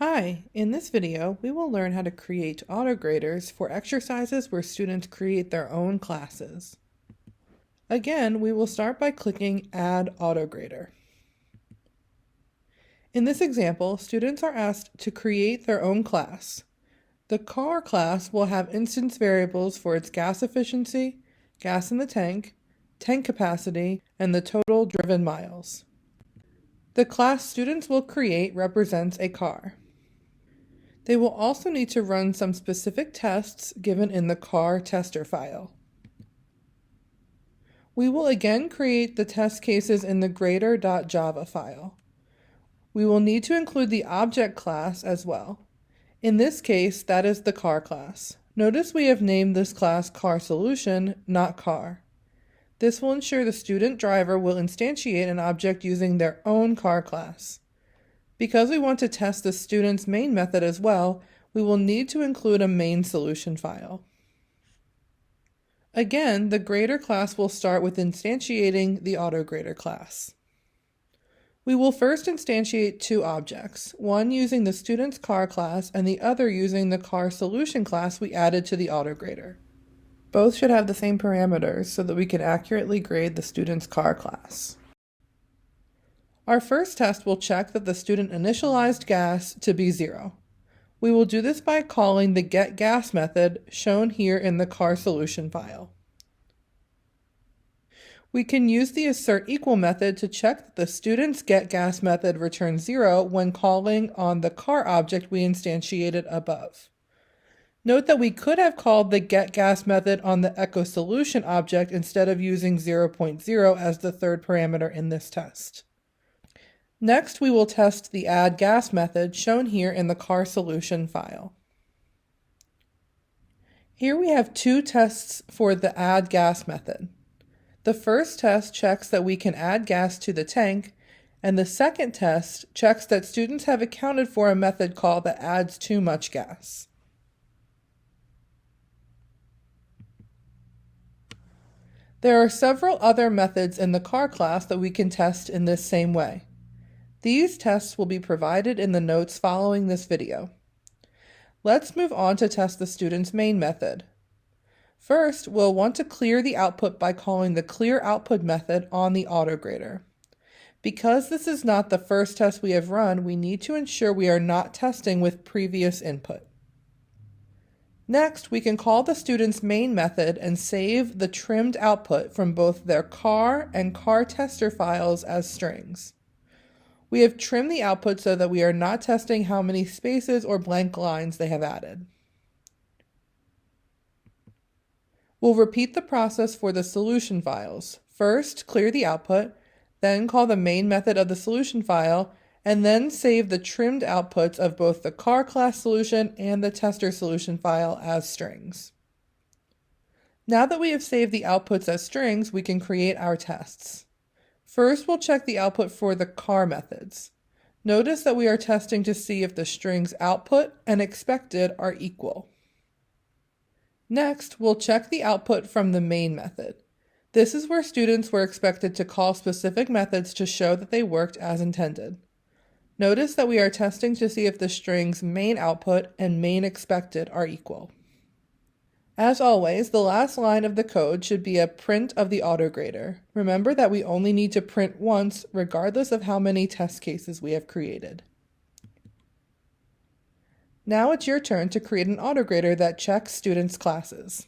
Hi, in this video, we will learn how to create autograders for exercises where students create their own classes. Again, we will start by clicking Add Autograder. In this example, students are asked to create their own class. The car class will have instance variables for its gas efficiency, gas in the tank capacity, and the total driven miles. The class students will create represents a car. They will also need to run some specific tests given in the car tester file. We will again create the test cases in the grader.java file. We will need to include the object class as well. In this case, that is the car class. Notice we have named this class car solution, not car. This will ensure the student driver will instantiate an object using their own car class. Because we want to test the student's main method as well, we will need to include a main solution file. Again, the grader class will start with instantiating the Autograder class. We will first instantiate two objects, one using the student's car class and the other using the car solution class we added to the Autograder. Both should have the same parameters so that we can accurately grade the student's car class. Our first test will check that the student initialized gas to be 0. We will do this by calling the getGas method shown here in the car solution file. We can use the assert_equal method to check that the student's getGas method returns 0 when calling on the car object we instantiated above. Note that we could have called the getGas method on the echoSolution object instead of using 0.0 as the third parameter in this test. Next, we will test the addGas method shown here in the car solution file. Here we have two tests for the addGas method. The first test checks that we can add gas to the tank, and the second test checks that students have accounted for a method call that adds too much gas. There are several other methods in the car class that we can test in this same way. These tests will be provided in the notes following this video. Let's move on to test the student's main method. First, we'll want to clear the output by calling the clearOutput method on the Autograder. Because this is not the first test we have run, we need to ensure we are not testing with previous input. Next, we can call the student's main method and save the trimmed output from both their car and car tester files as strings. We have trimmed the output so that we are not testing how many spaces or blank lines they have added. We'll repeat the process for the solution files. First, clear the output, then call the main method of the solution file, and then save the trimmed outputs of both the car class solution and the tester solution file as strings. Now that we have saved the outputs as strings, we can create our tests. First, we'll check the output for the car methods. Notice that we are testing to see if the strings output and expected are equal. Next, we'll check the output from the main method. This is where students were expected to call specific methods to show that they worked as intended. Notice that we are testing to see if the strings main output and main expected are equal. As always, the last line of the code should be a print of the Autograder. Remember that we only need to print once, regardless of how many test cases we have created. Now it's your turn to create an Autograder that checks students' classes.